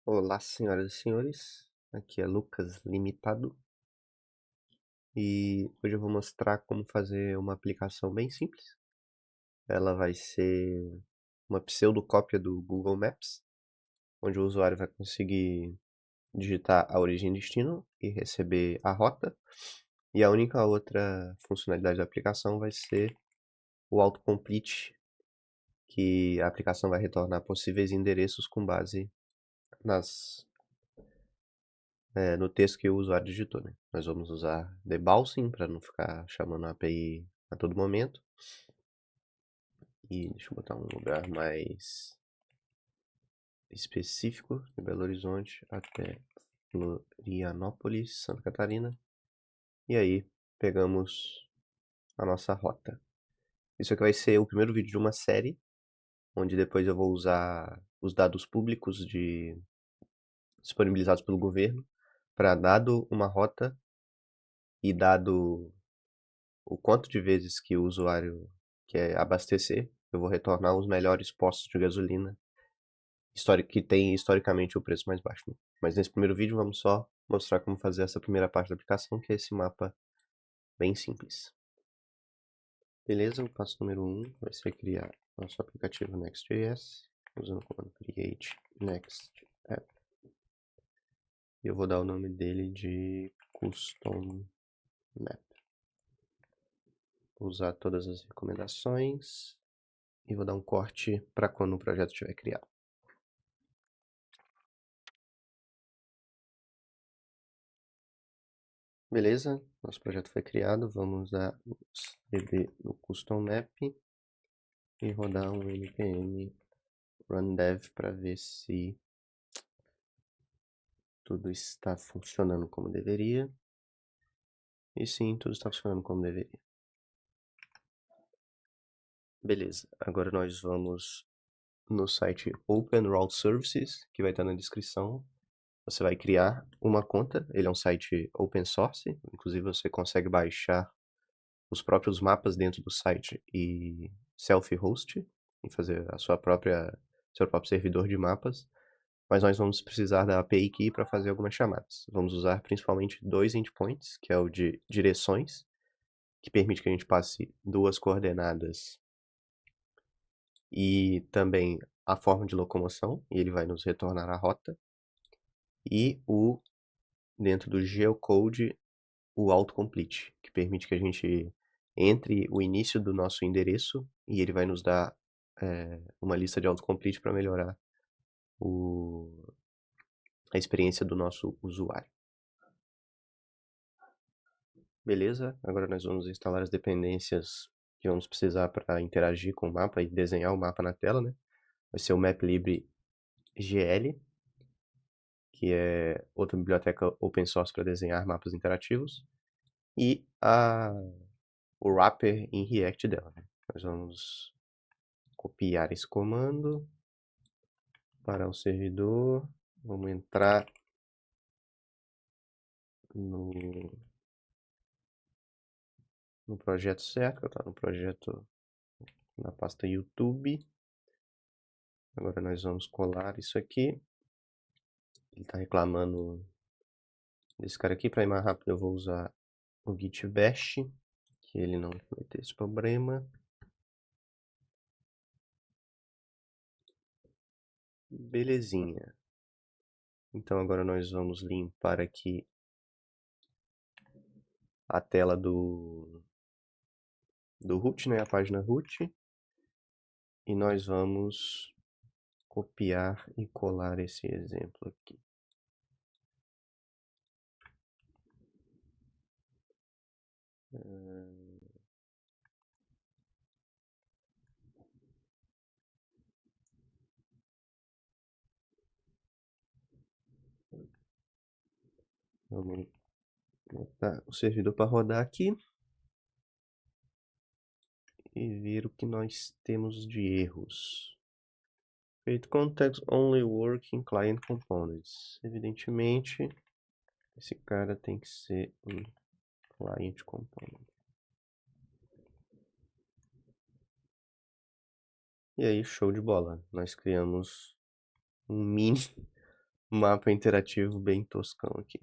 Olá, senhoras e senhores, aqui é Lucas Limitado e hoje eu vou mostrar como fazer uma aplicação bem simples. Ela vai ser uma pseudocópia do Google Maps, onde o usuário vai conseguir digitar a origem e destino e receber a rota. E a única outra funcionalidade da aplicação vai ser o autocomplete, que a aplicação vai retornar possíveis endereços com base nas no texto que o usuário digitou, né? Nós vamos usar debouncing para não ficar chamando a API a todo momento. E deixa eu botar um lugar mais específico, de Belo Horizonte até Florianópolis, Santa Catarina. E aí pegamos a nossa rota. Isso aqui vai ser o primeiro vídeo de uma série, onde depois eu vou usar os dados públicos disponibilizados pelo governo para, dado uma rota e dado o quanto de vezes que o usuário quer abastecer, eu vou retornar os melhores postos de gasolina que tem historicamente o preço mais baixo. Mas nesse primeiro vídeo vamos só mostrar como fazer essa primeira parte da aplicação, que é esse mapa bem simples. Beleza, o passo número 1 vai ser criar nosso aplicativo Next.js, usando o comando create next app. E eu vou dar o nome dele de custom map. Vou usar todas as recomendações e vou dar um corte para quando o projeto estiver criado. Beleza, nosso projeto foi criado, vamos dar cd no custom map e rodar um npm run dev para ver se tudo está funcionando como deveria. E sim, tudo está funcionando como deveria. Beleza, agora nós vamos no site Open Route Services, que vai estar na descrição. Você vai criar uma conta, ele é um site open source, inclusive você consegue baixar os próprios mapas dentro do site e self-host, e fazer seu próprio servidor de mapas, mas nós vamos precisar da API Key para fazer algumas chamadas. Vamos usar principalmente dois endpoints, que é o de direções, que permite que a gente passe duas coordenadas e também a forma de locomoção, e ele vai nos retornar a rota, e dentro do geocode, o autocomplete, que permite que a gente entre o início do nosso endereço e ele vai nos dar uma lista de autocomplete para melhorar a experiência do nosso usuário. Beleza, agora nós vamos instalar as dependências que vamos precisar para interagir com o mapa e desenhar o mapa na tela, né? Vai ser o MapLib GL, que é outra biblioteca open source para desenhar mapas interativos, e o wrapper em React dela, né? Nós vamos copiar esse comando para o servidor, vamos entrar no projeto certo, que está no projeto na pasta YouTube. Agora nós vamos colar isso aqui. Ele está reclamando desse cara aqui. Para ir mais rápido eu vou usar o git bash, que ele não vai ter esse problema. Belezinha. Então agora nós vamos limpar aqui a tela do root, né, a página root. E nós vamos copiar e colar esse exemplo aqui. Vamos botar o servidor para rodar aqui e ver o que nós temos de erros. Create context only work in client components. Evidentemente, esse cara tem que ser um client component. E aí, show de bola. Nós criamos um mini Mapa interativo bem toscão aqui.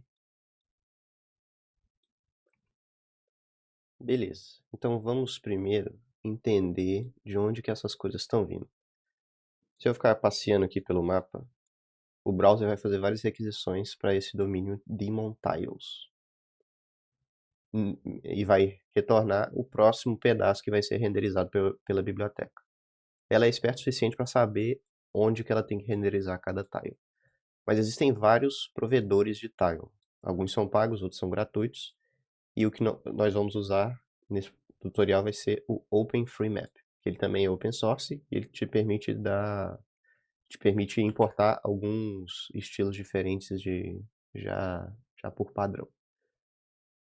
Beleza. Então vamos primeiro entender de onde que essas coisas estão vindo. Se eu ficar passeando aqui pelo mapa, o browser vai fazer várias requisições para esse domínio daemon tiles. E vai retornar o próximo pedaço que vai ser renderizado pela biblioteca. Ela é esperta o suficiente para saber onde que ela tem que renderizar cada tile. Mas existem vários provedores de tile. Alguns são pagos, outros são gratuitos. E o que nós vamos usar nesse tutorial vai ser o OpenFreeMap, que ele também é open source e ele te permite importar alguns estilos diferentes já por padrão.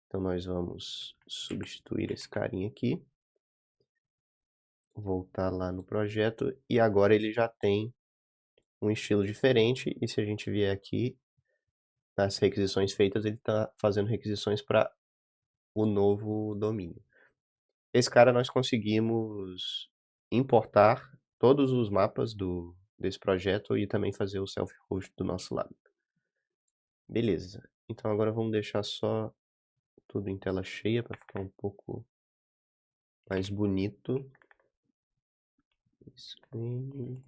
Então nós vamos substituir esse carinha aqui, voltar lá no projeto e agora ele já tem um estilo diferente e se a gente vier aqui nas requisições feitas, ele está fazendo requisições para o novo domínio. Esse cara nós conseguimos importar todos os mapas desse projeto e também fazer o self-host do nosso lado. Beleza. Então agora vamos deixar só tudo em tela cheia para ficar um pouco mais bonito. Screen.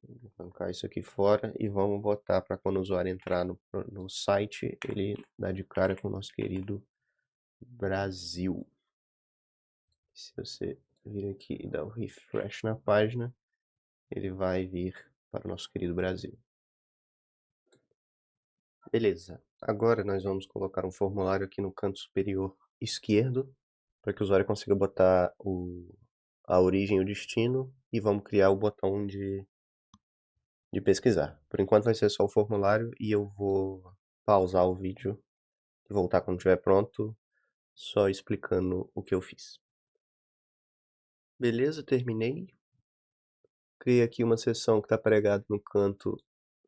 Vou arrancar isso aqui fora e vamos botar para quando o usuário entrar no site, ele dá de cara com o nosso querido Brasil. Se você vir aqui e dar um refresh na página, ele vai vir para o nosso querido Brasil. Beleza. Agora nós vamos colocar um formulário aqui no canto superior esquerdo, para que o usuário consiga botar a origem e o destino, e vamos criar o botão de pesquisar. Por enquanto vai ser só o formulário, e eu vou pausar o vídeo e voltar quando estiver pronto, só explicando o que eu fiz. Beleza, terminei. Criei aqui uma seção que está pregada no canto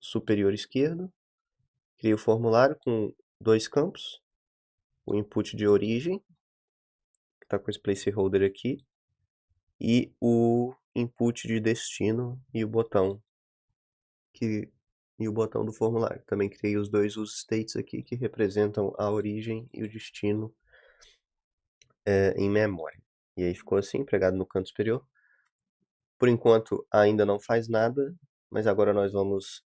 superior esquerdo. Criei o formulário com dois campos. O input de origem, que está com esse placeholder aqui, e o input de destino e o botão do formulário. Também criei os dois useStates aqui que representam a origem e o destino em memória. E aí ficou assim, pregado no canto superior. Por enquanto ainda não faz nada, mas agora nós vamos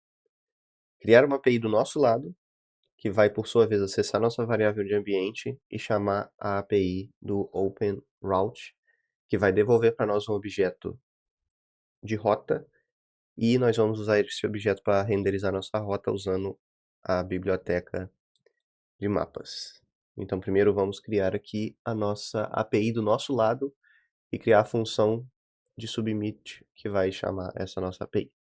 criar uma API do nosso lado, que vai por sua vez acessar nossa variável de ambiente e chamar a API do OpenRoute, que vai devolver para nós um objeto de rota e nós vamos usar esse objeto para renderizar nossa rota usando a biblioteca de mapas. Então primeiro vamos criar aqui a nossa API do nosso lado e criar a função de submit que vai chamar essa nossa API.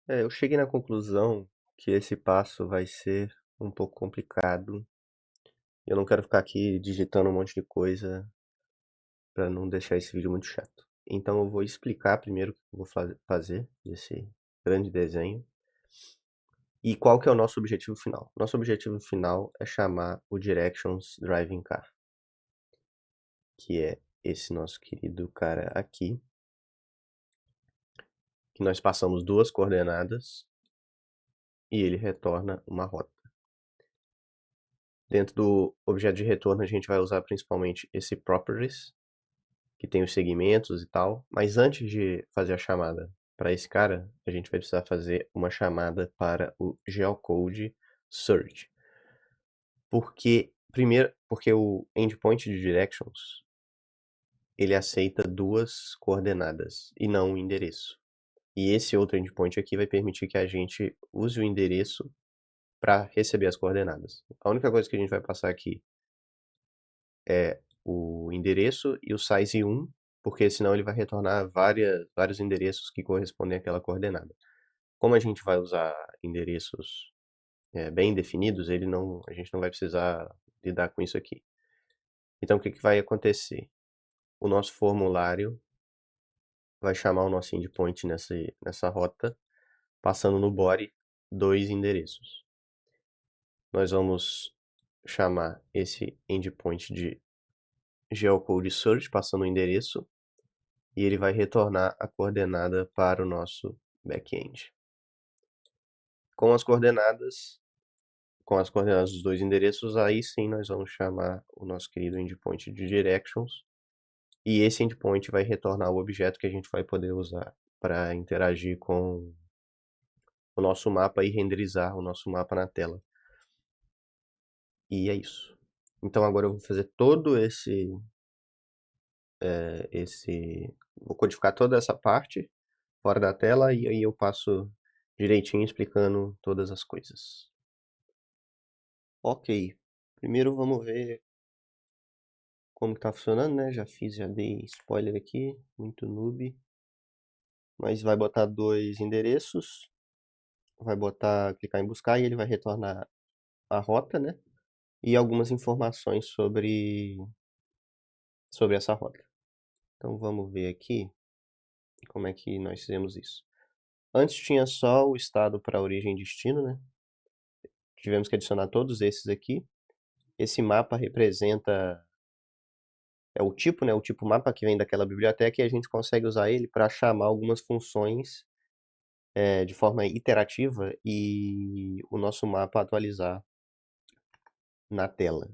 Eu cheguei na conclusão que esse passo vai ser um pouco complicado. Eu não quero ficar aqui digitando um monte de coisa para não deixar esse vídeo muito chato. Então eu vou explicar primeiro o que eu vou fazer desse grande desenho e qual que é o nosso objetivo final. Nosso objetivo final é chamar o Directions Driving Car, que é esse nosso querido cara aqui, que nós passamos duas coordenadas e ele retorna uma rota. Dentro do objeto de retorno a gente vai usar principalmente esse properties, que tem os segmentos e tal, mas antes de fazer a chamada para esse cara, a gente vai precisar fazer uma chamada para o geocode search. Porque o endpoint de directions ele aceita duas coordenadas e não um endereço. E esse outro endpoint aqui vai permitir que a gente use o endereço para receber as coordenadas. A única coisa que a gente vai passar aqui é o endereço e o size 1, porque senão ele vai retornar vários endereços que correspondem àquela coordenada. Como a gente vai usar endereços bem definidos, a gente não vai precisar lidar com isso aqui. Então o que vai acontecer? O nosso formulário vai chamar o nosso endpoint nessa rota, passando no body dois endereços. Nós vamos chamar esse endpoint de geocode search, passando o endereço, e ele vai retornar a coordenada para o nosso back-end. Com as coordenadas dos dois endereços, aí sim nós vamos chamar o nosso querido endpoint de directions, e esse endpoint vai retornar o objeto que a gente vai poder usar para interagir com o nosso mapa e renderizar o nosso mapa na tela. E é isso. Então agora eu vou fazer todo vou codificar toda essa parte fora da tela e aí eu passo direitinho explicando todas as coisas. Ok, primeiro vamos ver como está funcionando, né? Já dei spoiler aqui, muito noob. Mas vai botar dois endereços, vai clicar em buscar e ele vai retornar a rota, né? E algumas informações sobre essa rota. Então vamos ver aqui como é que nós fizemos isso. Antes tinha só o estado para origem e destino, né? Tivemos que adicionar todos esses aqui. Esse mapa representa o tipo, né? O tipo mapa que vem daquela biblioteca e a gente consegue usar ele para chamar algumas funções de forma iterativa e o nosso mapa atualizar na tela.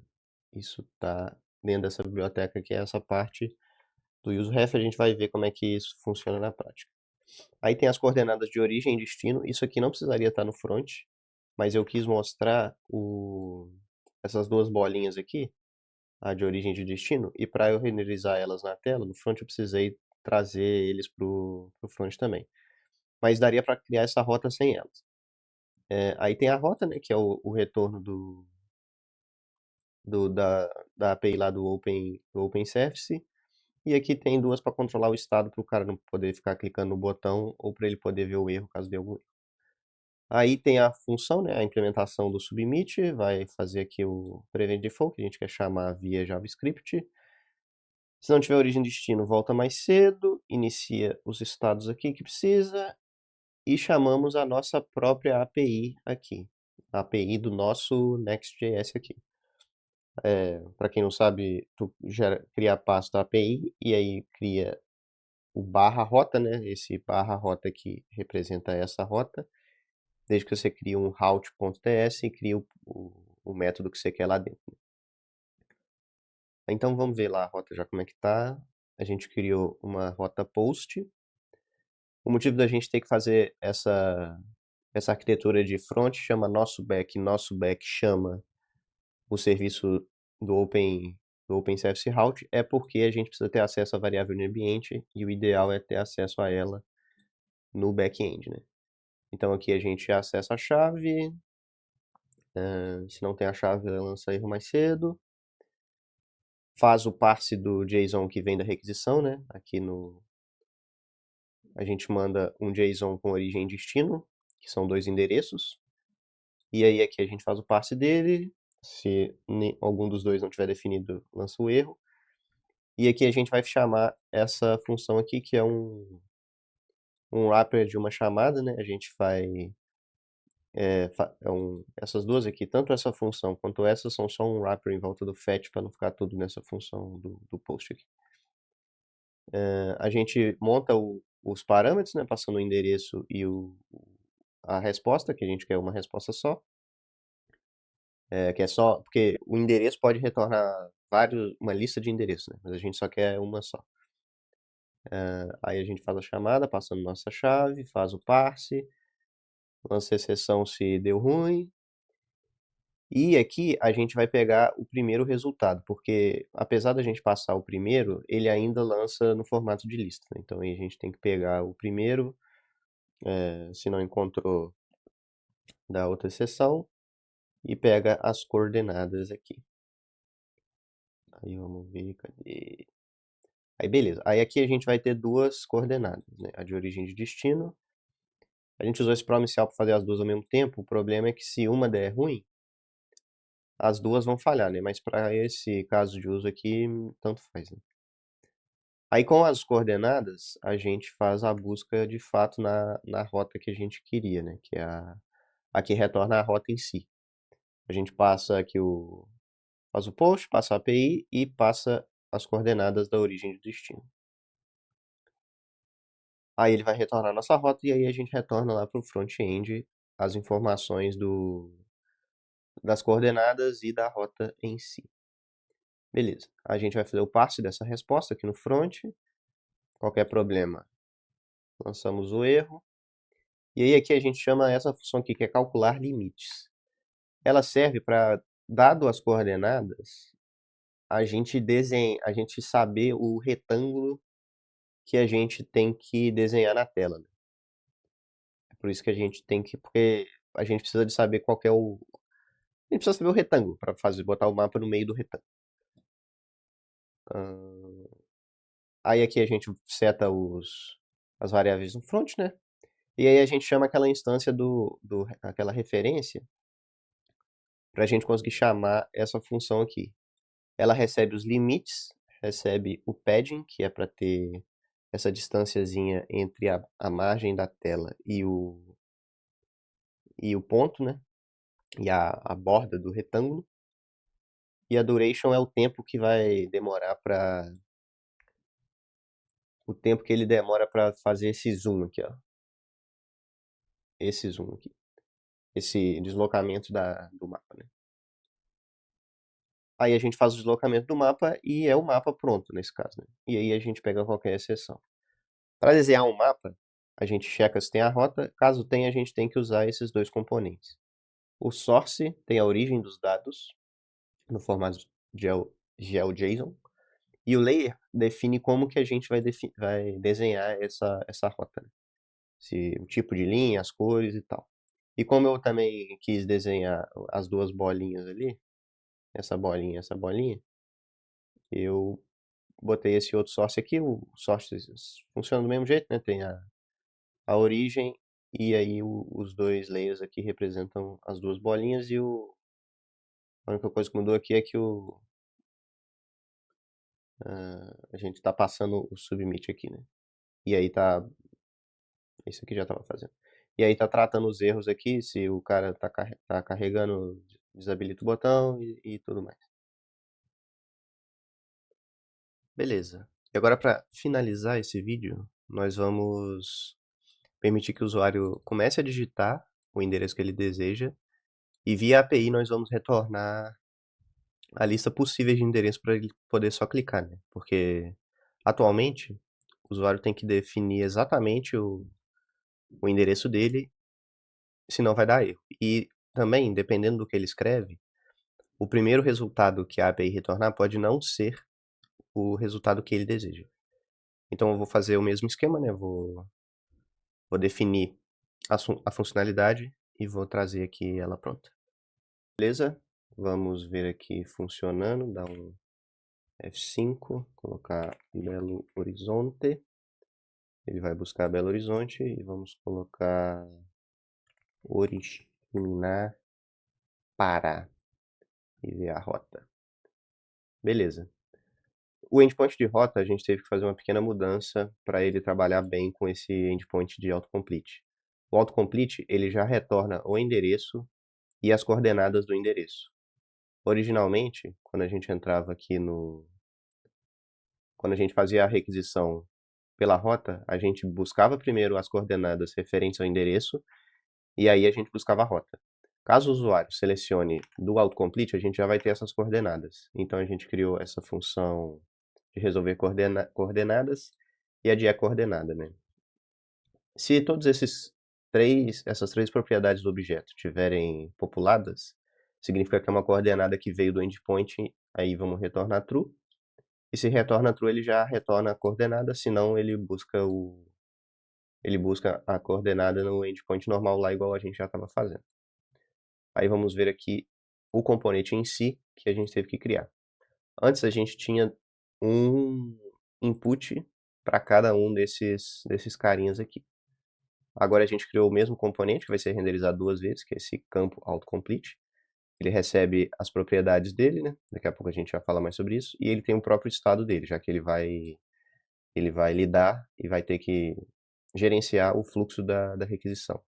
Isso está dentro dessa biblioteca que é essa parte do useRef, a gente vai ver como é que isso funciona na prática. Aí tem as coordenadas de origem e destino, isso aqui não precisaria estar no front, mas eu quis mostrar essas duas bolinhas aqui, a de origem e de destino, e para eu renderizar elas na tela, no front eu precisei trazer eles para o front também. Mas daria para criar essa rota sem elas. Aí tem a rota, né, que é o retorno da API lá do Open Service. E aqui tem duas para controlar o estado para o cara não poder ficar clicando no botão ou para ele poder ver o erro caso dê algum erro. Aí tem a função, né, a implementação do submit, vai fazer aqui o prevent default, que a gente quer chamar via JavaScript. Se não tiver origem e destino, volta mais cedo, inicia os estados aqui que precisa e chamamos a nossa própria API aqui, a API do nosso Next.js aqui. Para quem não sabe, tu cria a pasta API e aí cria o barra rota, né? Esse barra rota aqui representa essa rota. Desde que você cria um route.ts e cria o método que você quer lá dentro. Então vamos ver lá a rota já como é que tá. A gente criou uma rota post. O motivo da gente ter que fazer essa arquitetura de front chama nosso back chama o serviço do Open Service Route é porque a gente precisa ter acesso à variável no ambiente e o ideal é ter acesso a ela no back-end, né? Então aqui a gente acessa a chave, se não tem a chave ela lança erro mais cedo, faz o parse do JSON que vem da requisição, né? Aqui a gente manda um JSON com origem e destino, que são dois endereços, e aí aqui a gente faz o parse dele, se algum dos dois não tiver definido, lança o erro, e aqui a gente vai chamar essa função aqui, que é um wrapper de uma chamada, né? A gente vai essas duas aqui, tanto essa função quanto essa, são só um wrapper em volta do fetch para não ficar tudo nessa função do post aqui. A gente monta os parâmetros, né, passando o endereço e a resposta, que a gente quer uma resposta só. Que é só, porque o endereço pode retornar uma lista de endereços, né, mas a gente só quer uma só. Aí a gente faz a chamada, passando nossa chave, faz o parse, lança a exceção se deu ruim, e aqui a gente vai pegar o primeiro resultado, porque apesar da gente passar o primeiro, ele ainda lança no formato de lista, né? Então aí a gente tem que pegar o primeiro, se não encontrou, da outra seção, e pega as coordenadas aqui. Aí vamos ver, cadê? Aí beleza, aí aqui a gente vai ter duas coordenadas, né? A de origem e de destino. A gente usou esse promincial para fazer as duas ao mesmo tempo, o problema é que se uma der ruim, as duas vão falhar, né? Mas para esse caso de uso aqui, tanto faz, né? Aí com as coordenadas, a gente faz a busca de fato na rota que a gente queria, né? Que é a que retorna a rota em si. A gente passa aqui faz o post, passa a API e passa as coordenadas da origem e do destino. Aí ele vai retornar a nossa rota e aí a gente retorna lá para o front-end as informações das coordenadas e da rota em si. Beleza. A gente vai fazer o passe dessa resposta aqui no front. Qualquer problema, lançamos o erro. E aí aqui a gente chama essa função aqui, que é calcular limites. Ela serve para, dado as coordenadas, a gente saber o retângulo que a gente tem que desenhar na tela, né? É por isso que a gente tem que, porque a gente precisa de saber qual que é o, a gente precisa saber o retângulo para botar o mapa no meio do retângulo. Aí aqui a gente seta as variáveis no front, né? E aí a gente chama aquela instância aquela referência para a gente conseguir chamar essa função aqui. Ela recebe os limites, recebe o padding, que é para ter essa distânciazinha entre a margem da tela e o ponto, né? E a borda do retângulo. E a duration é o tempo que vai demorar para o tempo que ele demora para fazer esse zoom aqui, ó. Esse zoom aqui. Esse deslocamento do mapa, né? Aí a gente faz o deslocamento do mapa e é o mapa pronto nesse caso, né? E aí a gente pega qualquer exceção. Para desenhar um mapa, a gente checa se tem a rota. Caso tenha, a gente tem que usar esses dois componentes. O source tem a origem dos dados no formato GeoJSON. E o layer define como que a gente vai desenhar essa rota, né? O tipo de linha, as cores e tal. E como eu também quis desenhar as duas bolinhas ali, essa bolinha e essa bolinha, eu botei esse outro source aqui. O source funciona do mesmo jeito, né? Tem a origem e aí os dois layers aqui representam as duas bolinhas e a única coisa que mudou aqui é que a gente está passando o submit aqui, né? E aí tá, isso aqui já estava fazendo. E aí tá tratando os erros aqui, se o cara tá carregando, desabilita o botão e tudo mais. Beleza. E agora para finalizar esse vídeo, nós vamos permitir que o usuário comece a digitar o endereço que ele deseja e via API nós vamos retornar a lista possível de endereços para ele poder só clicar, né? Porque atualmente o usuário tem que definir exatamente o endereço dele, senão vai dar erro. E também, dependendo do que ele escreve, o primeiro resultado que a API retornar pode não ser o resultado que ele deseja. Então eu vou fazer o mesmo esquema, né? Vou definir a funcionalidade e vou trazer aqui ela pronta. Beleza? Vamos ver aqui funcionando, dar um F5, colocar Belo Horizonte. Ele vai buscar Belo Horizonte e vamos colocar originar Pará e ver a rota. Beleza. O endpoint de rota a gente teve que fazer uma pequena mudança para ele trabalhar bem com esse endpoint de autocomplete. O autocomplete ele já retorna o endereço e as coordenadas do endereço. Originalmente, quando a gente entrava aqui quando a gente fazia a requisição pela rota, a gente buscava primeiro as coordenadas referentes ao endereço e aí a gente buscava a rota. Caso o usuário selecione do autocomplete, a gente já vai ter essas coordenadas. Então a gente criou essa função de resolver coordenadas e a de coordenada, né? Se todos essas três propriedades do objeto tiverem populadas, significa que é uma coordenada que veio do endpoint, aí vamos retornar true. E se retorna true, ele já retorna a coordenada, senão ele busca a coordenada no endpoint normal lá, igual a gente já estava fazendo. Aí vamos ver aqui o componente em si que a gente teve que criar. Antes a gente tinha um input para cada um desses carinhas aqui. Agora a gente criou o mesmo componente que vai ser renderizado duas vezes, que é esse campo autocomplete. Ele recebe as propriedades dele, né? Daqui a pouco a gente vai falar mais sobre isso. E ele tem o próprio estado dele, já que ele vai lidar e vai ter que gerenciar o fluxo da requisição.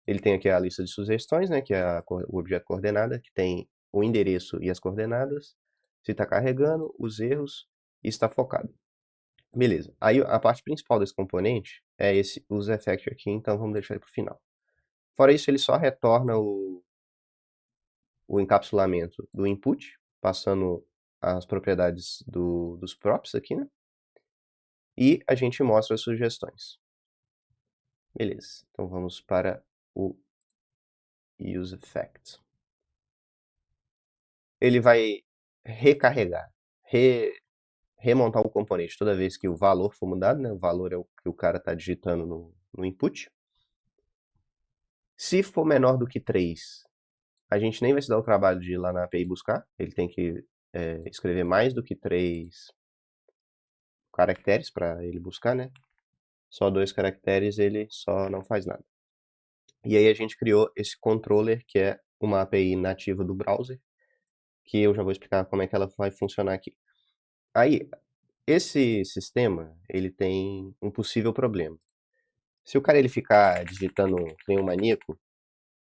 Ele tem aqui a lista de sugestões, né, que é o objeto coordenada, que tem o endereço e as coordenadas, se está carregando, os erros e está focado. Beleza. Aí a parte principal desse componente é esse useEffect aqui, então vamos deixar ele para o final. Fora isso, ele só retorna o encapsulamento do input, passando as propriedades dos props aqui, né? E a gente mostra as sugestões. Beleza. Então vamos para o useEffect. Ele vai recarregar, remontar o componente toda vez que o valor for mudado, né? O valor é o que o cara está digitando no input. Se for menor do que 3, a gente nem vai se dar o trabalho de ir lá na API buscar. Ele tem que escrever mais do que 3 caracteres para ele buscar, né? Só 2 caracteres ele só não faz nada. E aí a gente criou esse controller, que é uma API nativa do browser, que eu já vou explicar como é que ela vai funcionar aqui. Aí, esse sistema, ele tem um possível problema. Se o cara ele ficar digitando que nem um maníaco,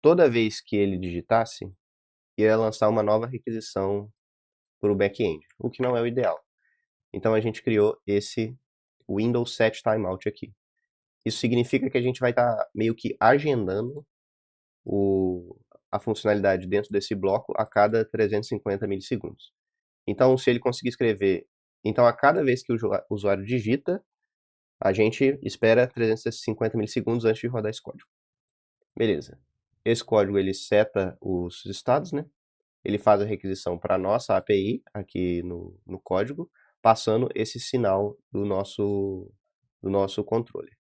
toda vez que ele digitasse, ia lançar uma nova requisição para o back-end, o que não é o ideal. Então a gente criou esse Windows Set Timeout aqui. Isso significa que a gente vai estar meio que agendando a funcionalidade dentro desse bloco a cada 350 milissegundos. Então, se ele conseguir escrever... Então, a cada vez que o usuário digita, a gente espera 350 milissegundos antes de rodar esse código. Beleza. Esse código, ele seta os estados, né? Ele faz a requisição para a nossa API, aqui no código, passando esse sinal do nosso controle.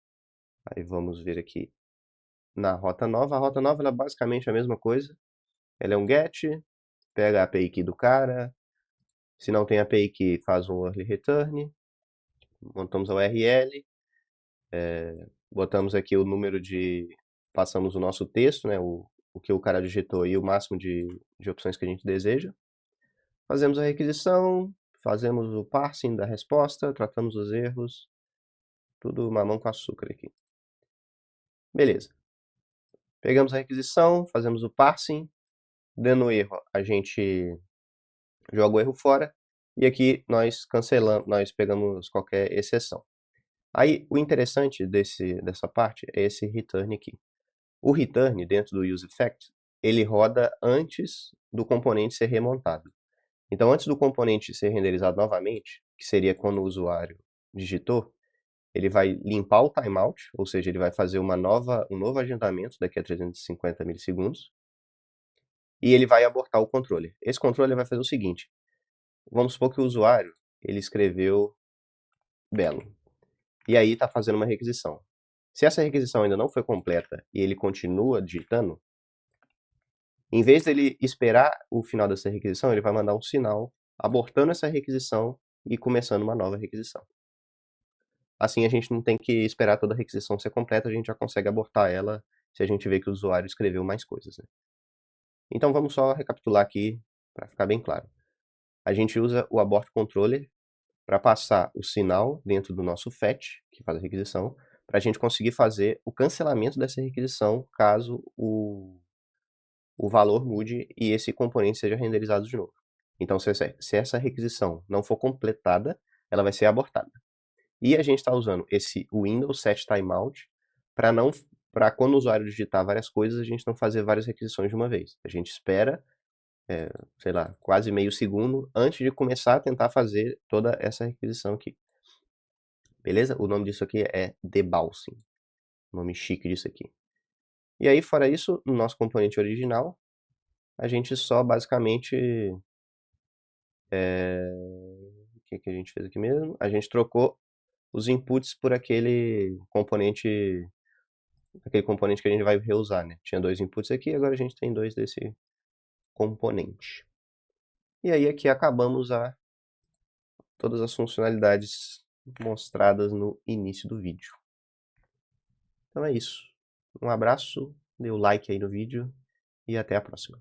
Aí vamos ver aqui na rota nova. A rota nova ela é basicamente a mesma coisa. Ela é um GET, pega a API key do cara. Se não tem API key, faz um early return. Montamos a URL. Botamos aqui o número de... Passamos o nosso texto, né? O que o cara digitou e o máximo de opções que a gente deseja. Fazemos a requisição, fazemos o parsing da resposta, tratamos os erros. Tudo mamão com açúcar aqui. Beleza. Pegamos a requisição, fazemos o parsing. Dando erro, a gente joga o erro fora. E aqui nós cancelamos, nós pegamos qualquer exceção. Aí, o interessante dessa parte é esse return aqui. O return, dentro do useEffect, ele roda antes do componente ser remontado. Então, antes do componente ser renderizado novamente, que seria quando o usuário digitou, ele vai limpar o timeout, ou seja, ele vai fazer um novo agendamento daqui a 350 milissegundos, e ele vai abortar o controle. Esse controle vai fazer o seguinte, vamos supor que o usuário ele escreveu belo, e aí está fazendo uma requisição. Se essa requisição ainda não foi completa e ele continua digitando, em vez dele esperar o final dessa requisição, ele vai mandar um sinal abortando essa requisição e começando uma nova requisição. Assim a gente não tem que esperar toda a requisição ser completa, a gente já consegue abortar ela se a gente vê que o usuário escreveu mais coisas, né? Então vamos só recapitular aqui para ficar bem claro. A gente usa o abort controller para passar o sinal dentro do nosso fetch, que faz a requisição, para a gente conseguir fazer o cancelamento dessa requisição caso o valor mude e esse componente seja renderizado de novo. Então, se essa requisição não for completada, ela vai ser abortada. E a gente está usando esse Windows Set Timeout para quando o usuário digitar várias coisas, a gente não fazer várias requisições de uma vez. A gente espera, sei lá, quase meio segundo antes de começar a tentar fazer toda essa requisição aqui. Beleza? O nome disso aqui é debouncing. Nome chique disso aqui. E aí, fora isso, no nosso componente original, a gente só basicamente... O que a gente fez aqui mesmo? A gente trocou os inputs por aquele componente que a gente vai reusar, né? Tinha 2 inputs aqui, agora a gente tem 2 desse componente. E aí aqui acabamos todas as funcionalidades mostradas no início do vídeo. Então é isso. Um abraço, dê o like aí no vídeo e até a próxima.